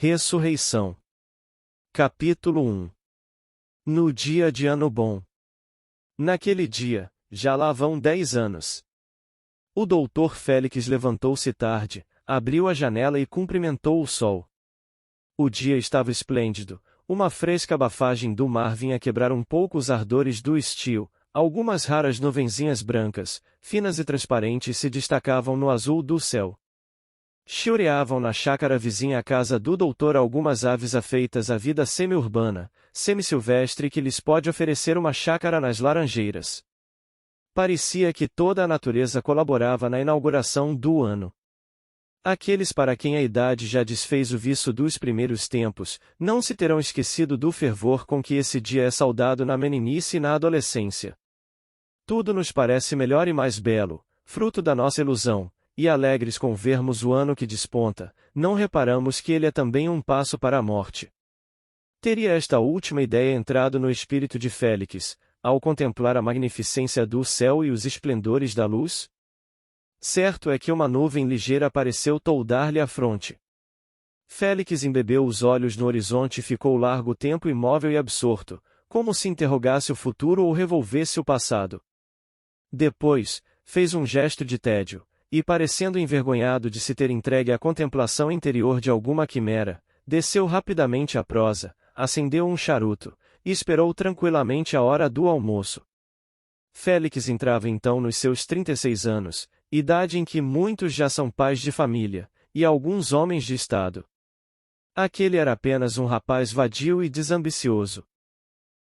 Ressurreição. Capítulo 1. No dia de Ano Bom. Naquele dia, já lá vão 10 anos. O doutor Félix levantou-se tarde, abriu a janela e cumprimentou o sol. O dia estava esplêndido, uma fresca abafagem do mar vinha quebrar um pouco os ardores do estio, algumas raras nuvenzinhas brancas, finas e transparentes se destacavam no azul do céu. Chiureavam na chácara vizinha à casa do doutor algumas aves afeitas à vida semi-urbana, semi-silvestre que lhes pode oferecer uma chácara nas laranjeiras. Parecia que toda a natureza colaborava na inauguração do ano. Aqueles para quem a idade já desfez o viço dos primeiros tempos, não se terão esquecido do fervor com que esse dia é saudado na meninice e na adolescência. Tudo nos parece melhor e mais belo, fruto da nossa ilusão, e alegres com vermos o ano que desponta, não reparamos que ele é também um passo para a morte. Teria esta última ideia entrado no espírito de Félix, ao contemplar a magnificência do céu e os esplendores da luz? Certo é que uma nuvem ligeira pareceu toldar-lhe a fronte. Félix embebeu os olhos no horizonte e ficou largo tempo imóvel e absorto, como se interrogasse o futuro ou revolvesse o passado. Depois, fez um gesto de tédio, e parecendo envergonhado de se ter entregue à contemplação interior de alguma quimera, desceu rapidamente à prosa, acendeu um charuto, e esperou tranquilamente a hora do almoço. Félix entrava então nos seus 36 anos, idade em que muitos já são pais de família, e alguns homens de estado. Aquele era apenas um rapaz vadio e desambicioso.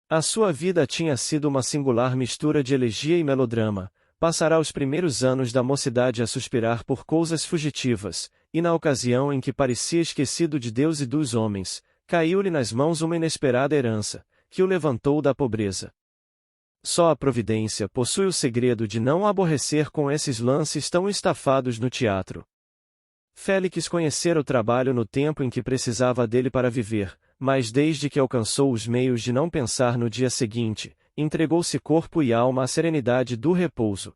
A sua vida tinha sido uma singular mistura de elegia e melodrama. Passará os primeiros anos da mocidade a suspirar por coisas fugitivas, e na ocasião em que parecia esquecido de Deus e dos homens, caiu-lhe nas mãos uma inesperada herança, que o levantou da pobreza. Só a providência possui o segredo de não aborrecer com esses lances tão estafados no teatro. Félix conhecera o trabalho no tempo em que precisava dele para viver, mas desde que alcançou os meios de não pensar no dia seguinte, entregou-se corpo e alma à serenidade do repouso.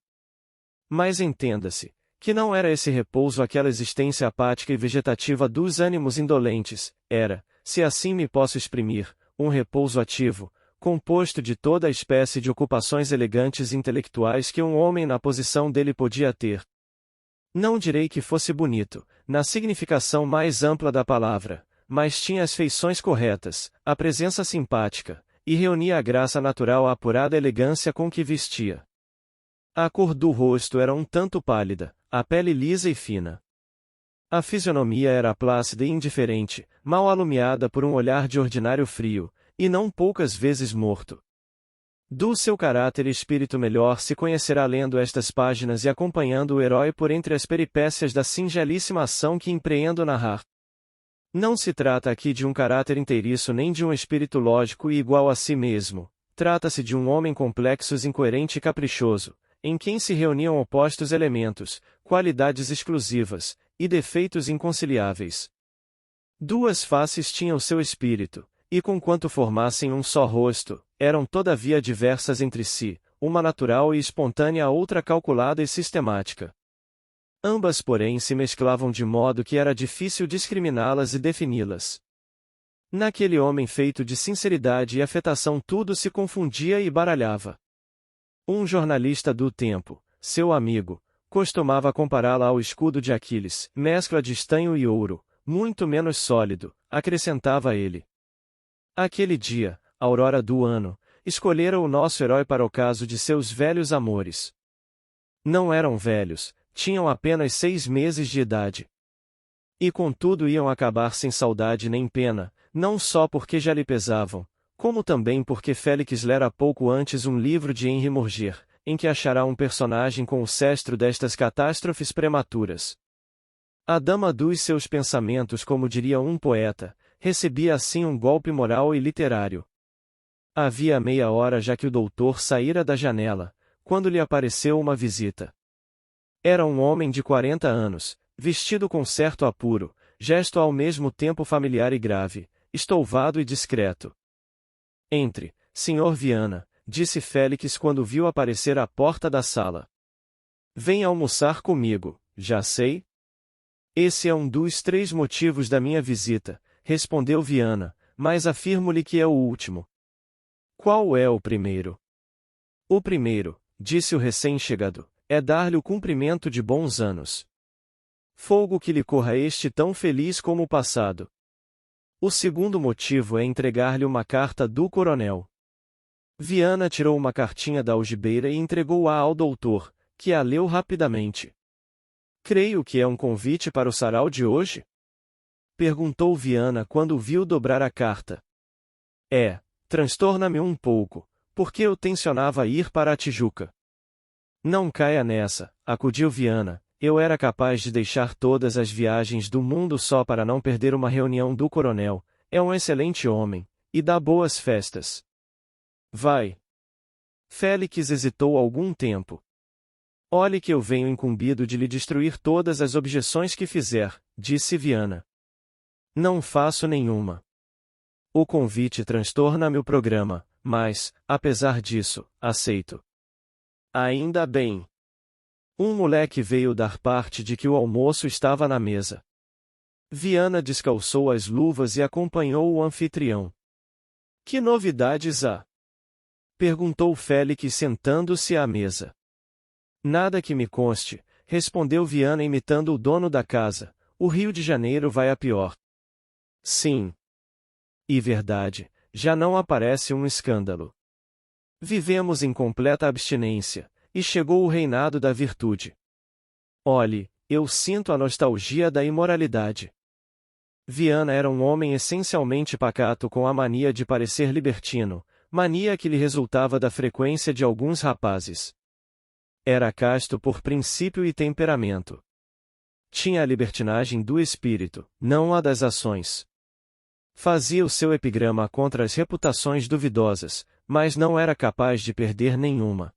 Mas entenda-se, que não era esse repouso aquela existência apática e vegetativa dos ânimos indolentes, era, se assim me posso exprimir, um repouso ativo, composto de toda a espécie de ocupações elegantes e intelectuais que um homem na posição dele podia ter. Não direi que fosse bonito, na significação mais ampla da palavra, mas tinha as feições corretas, a presença simpática, e reunia a graça natural à apurada elegância com que vestia. A cor do rosto era um tanto pálida, a pele lisa e fina. A fisionomia era plácida e indiferente, mal alumiada por um olhar de ordinário frio, e não poucas vezes morto. Do seu caráter e espírito melhor se conhecerá lendo estas páginas e acompanhando o herói por entre as peripécias da singelíssima ação que empreendo narrar. Não se trata aqui de um caráter inteiriço nem de um espírito lógico e igual a si mesmo, trata-se de um homem complexo, incoerente e caprichoso, em quem se reuniam opostos elementos, qualidades exclusivas, e defeitos inconciliáveis. Duas faces tinha o seu espírito, e conquanto formassem um só rosto, eram todavia diversas entre si, uma natural e espontânea, a outra calculada e sistemática. Ambas, porém, se mesclavam de modo que era difícil discriminá-las e defini-las. Naquele homem feito de sinceridade e afetação tudo se confundia e baralhava. Um jornalista do tempo, seu amigo, costumava compará-la ao escudo de Aquiles, mescla de estanho e ouro, muito menos sólido, acrescentava ele. Aquele dia, aurora do ano, escolhera o nosso herói para o caso de seus velhos amores. Não eram velhos, tinham apenas 6 meses de idade. E contudo iam acabar sem saudade nem pena, não só porque já lhe pesavam, como também porque Félix lera pouco antes um livro de Henri Murger, em que achará um personagem com o cestro destas catástrofes prematuras. A dama dos seus pensamentos, como diria um poeta, recebia assim um golpe moral e literário. Havia meia hora já que o doutor saíra da janela, quando lhe apareceu uma visita. Era um homem de 40 anos, vestido com certo apuro, gesto ao mesmo tempo familiar e grave, estouvado e discreto. Entre, Sr. Viana, disse Félix quando viu aparecer à porta da sala. Venha almoçar comigo, já sei. Esse é um dos 3 motivos da minha visita, respondeu Viana, mas afirmo-lhe que é o último. Qual é o primeiro? O primeiro, disse o recém-chegado, é dar-lhe o cumprimento de bons anos. Fogo que lhe corra este tão feliz como o passado. O segundo motivo é entregar-lhe uma carta do coronel. Viana tirou uma cartinha da algibeira e entregou-a ao doutor, que a leu rapidamente. Creio que é um convite para o sarau de hoje? Perguntou Viana quando viu dobrar a carta. É, transtorna-me um pouco, porque eu tencionava ir para a Tijuca. Não caia nessa, acudiu Viana, eu era capaz de deixar todas as viagens do mundo só para não perder uma reunião do coronel, é um excelente homem, e dá boas festas. Vai. Félix hesitou algum tempo. Olhe que eu venho incumbido de lhe destruir todas as objeções que fizer, disse Viana. Não faço nenhuma. O convite transtorna meu programa, mas, apesar disso, aceito. Ainda bem. Um moleque veio dar parte de que o almoço estava na mesa. Viana descalçou as luvas e acompanhou o anfitrião. Que novidades há? Perguntou Félix sentando-se à mesa. Nada que me conste, respondeu Viana imitando o dono da casa, o Rio de Janeiro vai a pior. Sim. E verdade, já não aparece um escândalo. Vivemos em completa abstinência, e chegou o reinado da virtude. Olhe, eu sinto a nostalgia da imoralidade. Viana era um homem essencialmente pacato com a mania de parecer libertino, mania que lhe resultava da frequência de alguns rapazes. Era casto por princípio e temperamento. Tinha a libertinagem do espírito, não a das ações. Fazia o seu epigrama contra as reputações duvidosas, mas não era capaz de perder nenhuma.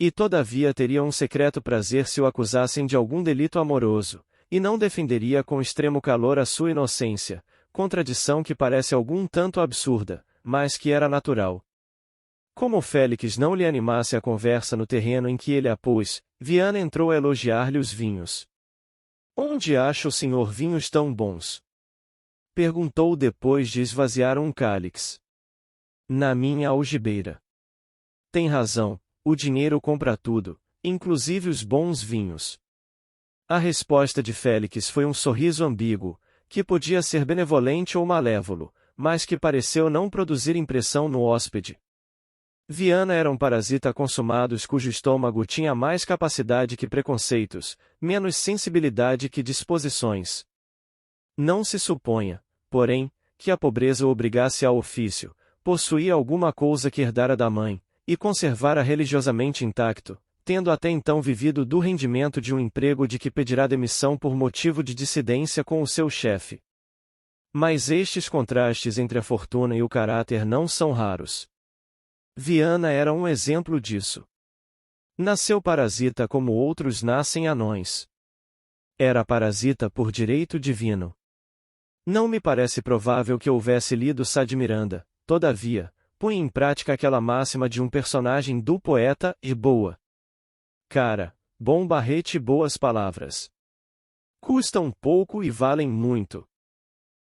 E todavia teria um secreto prazer se o acusassem de algum delito amoroso, e não defenderia com extremo calor a sua inocência, contradição que parece algum tanto absurda, mas que era natural. Como Félix não lhe animasse a conversa no terreno em que ele a pôs, Viana entrou a elogiar-lhe os vinhos. Onde acha o senhor vinhos tão bons? Perguntou depois de esvaziar um cálice. Na minha algibeira. Tem razão, o dinheiro compra tudo, inclusive os bons vinhos. A resposta de Félix foi um sorriso ambíguo, que podia ser benevolente ou malévolo, mas que pareceu não produzir impressão no hóspede. Viana era um parasita consumado cujo estômago tinha mais capacidade que preconceitos, menos sensibilidade que disposições. Não se suponha, porém, que a pobreza o obrigasse ao ofício, possuía alguma coisa que herdara da mãe, e conservara religiosamente intacto, tendo até então vivido do rendimento de um emprego de que pedirá demissão por motivo de dissidência com o seu chefe. Mas estes contrastes entre a fortuna e o caráter não são raros. Viana era um exemplo disso. Nasceu parasita como outros nascem anões. Era parasita por direito divino. Não me parece provável que houvesse lido Sá de Miranda, todavia, punha em prática aquela máxima de um personagem do poeta, e boa cara, bom barrete e boas palavras. Custam pouco e valem muito.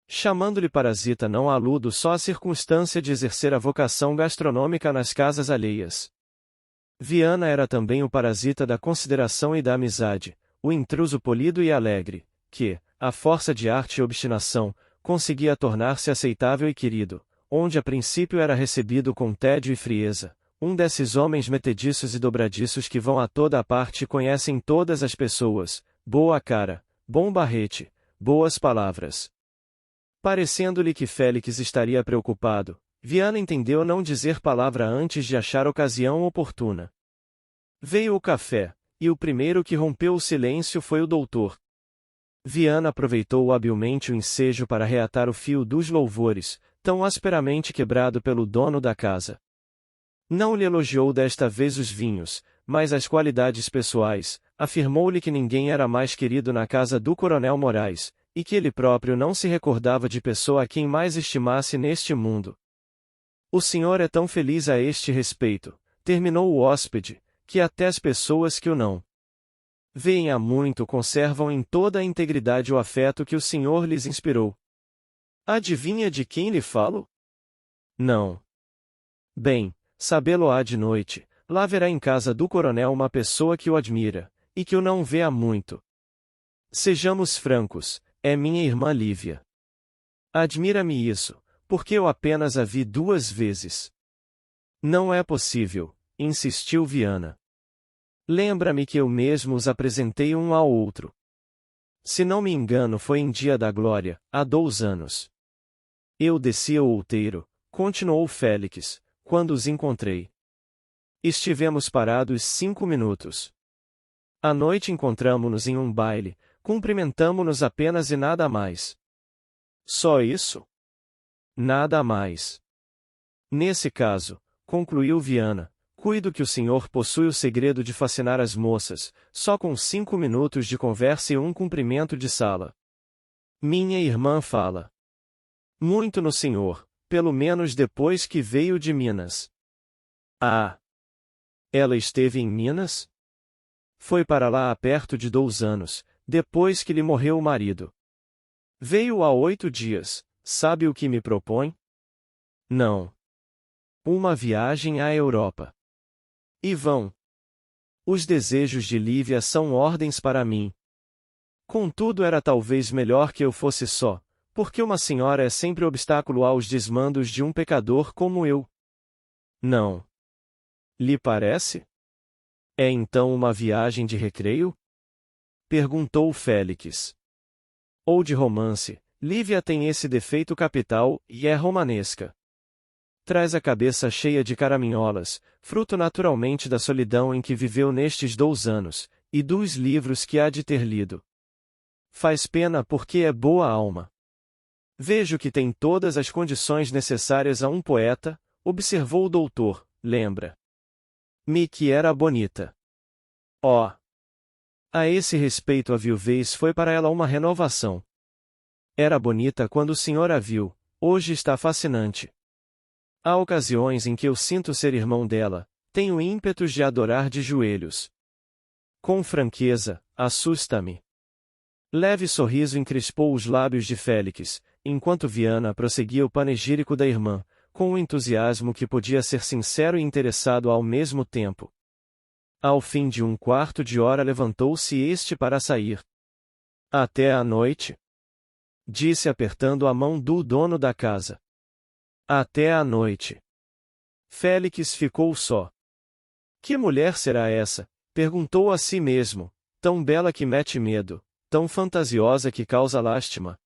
Chamando-lhe parasita não aludo só à circunstância de exercer a vocação gastronômica nas casas alheias. Viana era também o parasita da consideração e da amizade, o intruso polido e alegre, que, à força de arte e obstinação, conseguia tornar-se aceitável e querido, onde a princípio era recebido com tédio e frieza, um desses homens metediços e dobradiços que vão a toda a parte e conhecem todas as pessoas, boa cara, bom barrete, boas palavras. Parecendo-lhe que Félix estaria preocupado, Viana entendeu não dizer palavra antes de achar ocasião oportuna. Veio o café, e o primeiro que rompeu o silêncio foi o doutor. Viana aproveitou habilmente o ensejo para reatar o fio dos louvores, tão asperamente quebrado pelo dono da casa. Não lhe elogiou desta vez os vinhos, mas as qualidades pessoais, afirmou-lhe que ninguém era mais querido na casa do Coronel Moraes, e que ele próprio não se recordava de pessoa a quem mais estimasse neste mundo. O senhor é tão feliz a este respeito, terminou o hóspede, que até as pessoas que o não veem há muito conservam em toda a integridade o afeto que o senhor lhes inspirou. Adivinha de quem lhe falo? Não. Bem, sabê-lo-á de noite, lá verá em casa do coronel uma pessoa que o admira, e que o não vê há muito. Sejamos francos, é minha irmã Lívia. Admira-me isso, porque eu apenas a vi 2 vezes. Não é possível, insistiu Viana. Lembra-me que eu mesmo os apresentei um ao outro. Se não me engano foi em Dia da Glória, há 2 anos. Eu descia o outeiro, continuou Félix, quando os encontrei. Estivemos parados 5 minutos. À noite encontramo-nos em um baile, cumprimentamo-nos apenas e nada mais. Só isso? Nada mais. Nesse caso, concluiu Viana, cuido que o senhor possui o segredo de fascinar as moças, só com 5 minutos de conversa e um cumprimento de sala. Minha irmã fala muito no senhor, pelo menos depois que veio de Minas. Ah! Ela esteve em Minas? Foi para lá há perto de 2 anos, depois que lhe morreu o marido. Veio há 8 dias, sabe o que me propõe? Não. Uma viagem à Europa. E vão. Os desejos de Lívia são ordens para mim. Contudo, era talvez melhor que eu fosse só, porque uma senhora é sempre obstáculo aos desmandos de um pecador como eu. Não. Lhe parece? É então uma viagem de recreio? Perguntou Félix. Ou de romance. Lívia tem esse defeito capital, e é romanesca. Traz a cabeça cheia de caraminholas, fruto naturalmente da solidão em que viveu nestes 2 anos, e dos livros que há de ter lido. Faz pena porque é boa alma. Vejo que tem todas as condições necessárias a um poeta, observou o doutor, lembra-me que era bonita. Oh! A esse respeito a viuvez foi para ela uma renovação. Era bonita quando o senhor a viu, hoje está fascinante. Há ocasiões em que eu sinto ser irmão dela, tenho ímpetos de adorar de joelhos. Com franqueza, assusta-me. Leve sorriso encrespou os lábios de Félix, enquanto Viana prosseguia o panegírico da irmã, com um entusiasmo que podia ser sincero e interessado ao mesmo tempo. Ao fim de 1/4 de hora levantou-se este para sair. Até à noite? Disse apertando a mão do dono da casa. Até à noite. Félix ficou só. Que mulher será essa? Perguntou a si mesmo, tão bela que mete medo, tão fantasiosa que causa lástima,